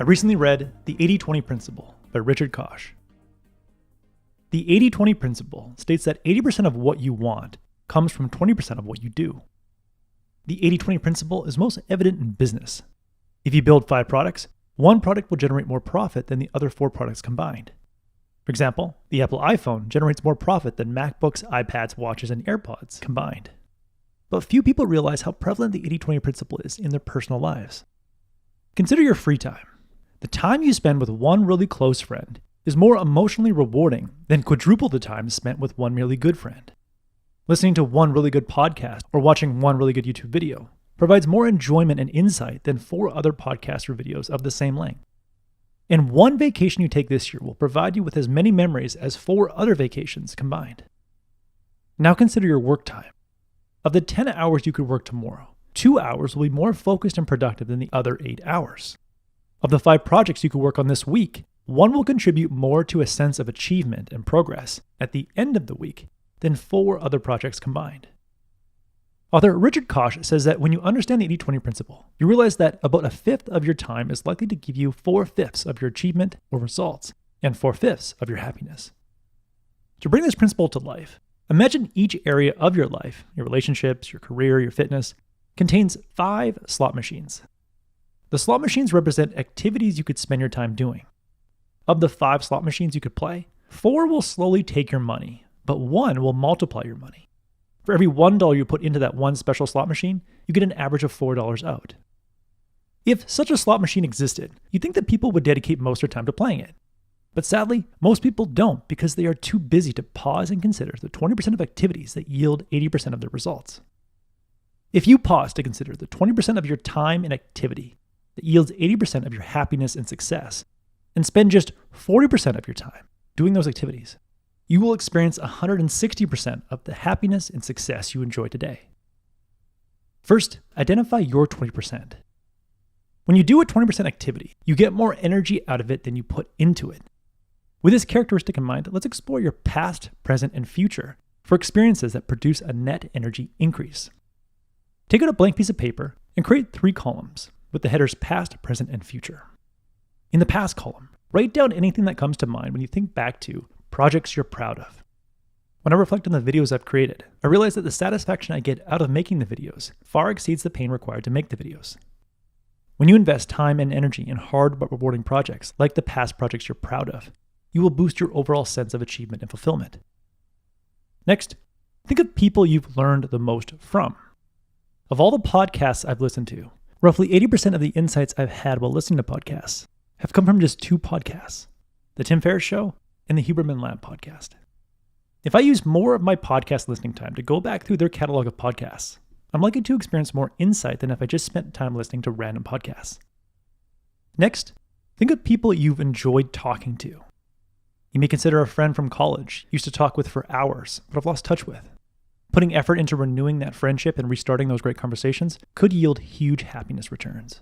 I recently read The 80-20 Principle by Richard Koch. The 80-20 principle states that 80% of what you want comes from 20% of what you do. The 80-20 principle is most evident in business. If you build 5 products, one product will generate more profit than the other 4 products combined. For example, the Apple iPhone generates more profit than MacBooks, iPads, watches, and AirPods combined. But few people realize how prevalent the 80-20 principle is in their personal lives. Consider your free time. The time you spend with one really close friend is more emotionally rewarding than quadruple the time spent with one merely good friend. Listening to one really good podcast or watching one really good YouTube video provides more enjoyment and insight than 4 other podcasts or videos of the same length. And one vacation you take this year will provide you with as many memories as 4 other vacations combined. Now consider your work time. Of the 10 hours you could work tomorrow, 2 hours will be more focused and productive than the other 8 hours. Of the 5 projects you could work on this week, 1 will contribute more to a sense of achievement and progress at the end of the week than 4 other projects combined. Author Richard Koch says that when you understand the 80-20 principle, you realize that about 1/5 of your time is likely to give you 4/5 of your achievement or results and 4/5 of your happiness. To bring this principle to life, imagine each area of your life, your relationships, your career, your fitness, contains 5 slot machines. The slot machines represent activities you could spend your time doing. Of the 5 slot machines you could play, 4 will slowly take your money, but 1 will multiply your money. For every $1 you put into that one special slot machine, you get an average of $4 out. If such a slot machine existed, you'd think that people would dedicate most of their time to playing it. But sadly, most people don't because they are too busy to pause and consider the 20% of activities that yield 80% of their results. If you pause to consider the 20% of your time and activity that yields 80% of your happiness and success, and spend just 40% of your time doing those activities, you will experience 160% of the happiness and success you enjoy today. First, identify your 20%. When you do a 20% activity, you get more energy out of it than you put into it. With this characteristic in mind, let's explore your past, present, and future for experiences that produce a net energy increase. Take out a blank piece of paper and create 3 columns with the headers past, present, and future. In the past column, write down anything that comes to mind when you think back to projects you're proud of. When I reflect on the videos I've created, I realize that the satisfaction I get out of making the videos far exceeds the pain required to make the videos. When you invest time and energy in hard but rewarding projects like the past projects you're proud of, you will boost your overall sense of achievement and fulfillment. Next, think of people you've learned the most from. Of all the podcasts I've listened to, roughly 80% of the insights I've had while listening to podcasts have come from just 2 podcasts, The Tim Ferriss Show and the Huberman Lab podcast. If I use more of my podcast listening time to go back through their catalog of podcasts, I'm likely to experience more insight than if I just spent time listening to random podcasts. Next, think of people you've enjoyed talking to. You may consider a friend from college you used to talk with for hours, but have lost touch with. Putting effort into renewing that friendship and restarting those great conversations could yield huge happiness returns.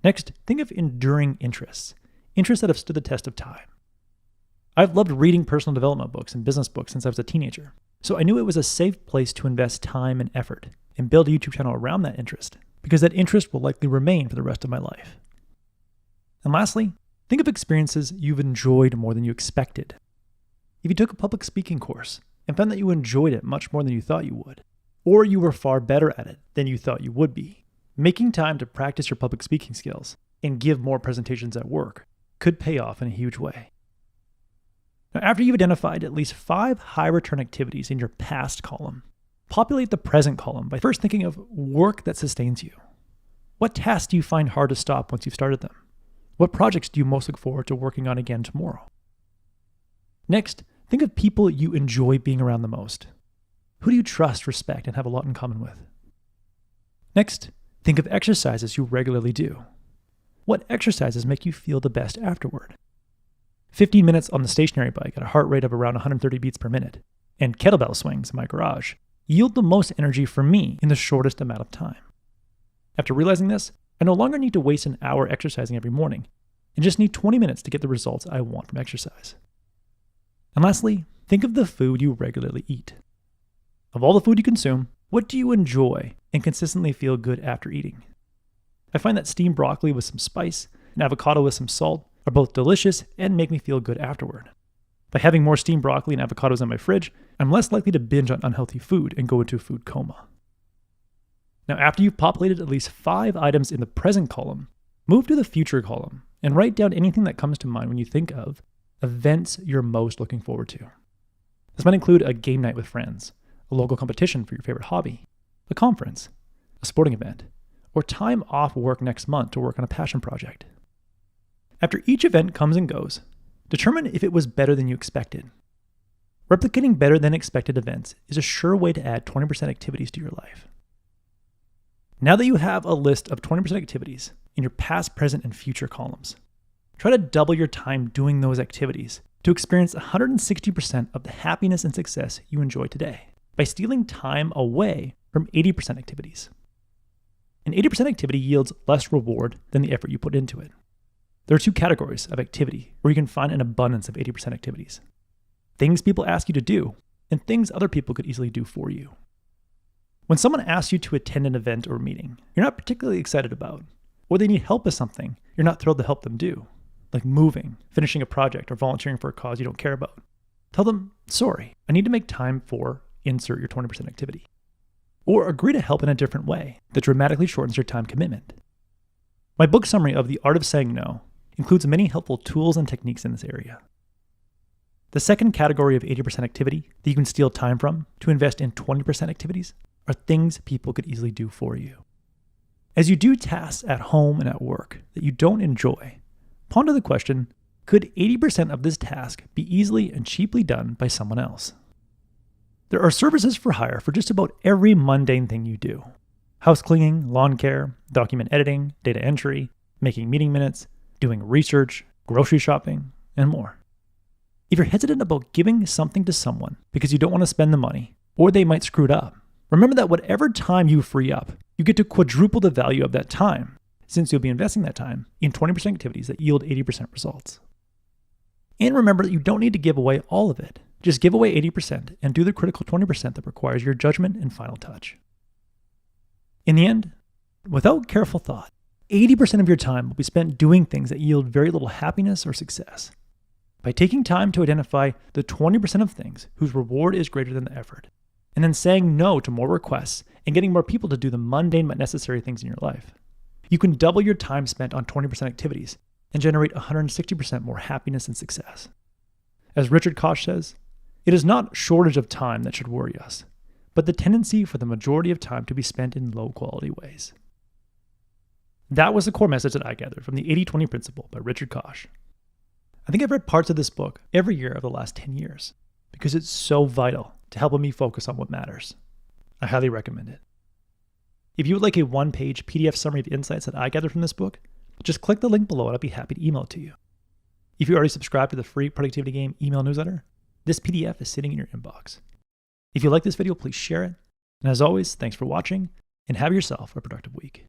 Next, think of enduring interests that have stood the test of time. I've loved reading personal development books and business books since I was a teenager, so I knew it was a safe place to invest time and effort and build a YouTube channel around that interest, because that interest will likely remain for the rest of my life. And lastly, think of experiences you've enjoyed more than you expected. If you took a public speaking course and found that you enjoyed it much more than you thought you would, or you were far better at it than you thought you would be, making time to practice your public speaking skills and give more presentations at work could pay off in a huge way. Now, after you've identified at least 5 high-return activities in your past column, populate the present column by first thinking of work that sustains you. What tasks do you find hard to stop once you've started them? What projects do you most look forward to working on again tomorrow? Next, think of people you enjoy being around the most. Who do you trust, respect, and have a lot in common with? Next, think of exercises you regularly do. What exercises make you feel the best afterward? 15 minutes on the stationary bike at a heart rate of around 130 beats per minute, and kettlebell swings in my garage yield the most energy for me in the shortest amount of time. After realizing this, I no longer need to waste an hour exercising every morning, and just need 20 minutes to get the results I want from exercise. And lastly, think of the food you regularly eat. Of all the food you consume, what do you enjoy and consistently feel good after eating? I find that steamed broccoli with some spice and avocado with some salt are both delicious and make me feel good afterward. By having more steamed broccoli and avocados in my fridge, I'm less likely to binge on unhealthy food and go into a food coma. Now, after you've populated at least 5 items in the present column, move to the future column and write down anything that comes to mind when you think of events you're most looking forward to. This might include a game night with friends, a local competition for your favorite hobby, a conference, a sporting event, or time off work next month to work on a passion project. After each event comes and goes, determine if it was better than you expected. Replicating better than expected events is a sure way to add 20% activities to your life. Now that you have a list of 20% activities in your past, present, and future columns, try to double your time doing those activities to experience 160% of the happiness and success you enjoy today by stealing time away from 80% activities. An 80% activity yields less reward than the effort you put into it. There are 2 categories of activity where you can find an abundance of 80% activities: things people ask you to do and things other people could easily do for you. When someone asks you to attend an event or meeting you're not particularly excited about, or they need help with something you're not thrilled to help them do, like moving, finishing a project, or volunteering for a cause you don't care about, tell them, sorry, I need to make time for insert your 20% activity. Or agree to help in a different way that dramatically shortens your time commitment. My book summary of The Art of Saying No includes many helpful tools and techniques in this area. The second category of 80% activity that you can steal time from to invest in 20% activities are things people could easily do for you. As you do tasks at home and at work that you don't enjoy, ponder the question, could 80% of this task be easily and cheaply done by someone else? There are services for hire for just about every mundane thing you do: house cleaning, lawn care, document editing, data entry, making meeting minutes, doing research, grocery shopping, and more. If you're hesitant about giving something to someone because you don't want to spend the money, or they might screw it up, remember that whatever time you free up, you get to quadruple the value of that time, since you'll be investing that time in 20% activities that yield 80% results. And remember that you don't need to give away all of it. Just give away 80% and do the critical 20% that requires your judgment and final touch. In the end, without careful thought, 80% of your time will be spent doing things that yield very little happiness or success. By taking time to identify the 20% of things whose reward is greater than the effort, and then saying no to more requests and getting more people to do the mundane but necessary things in your life, you can double your time spent on 20% activities and generate 160% more happiness and success. As Richard Koch says, it is not shortage of time that should worry us, but the tendency for the majority of time to be spent in low-quality ways. That was the core message that I gathered from the 80-20 Principle by Richard Koch. I think I've read parts of this book every year of the last 10 years because it's so vital to helping me focus on what matters. I highly recommend it. If you would like a 1-page PDF summary of the insights that I gathered from this book, just click the link below and I'll be happy to email it to you. If you already subscribed to the free Productivity Game email newsletter, this PDF is sitting in your inbox. If you like this video, please share it. And as always, thanks for watching and have yourself a productive week.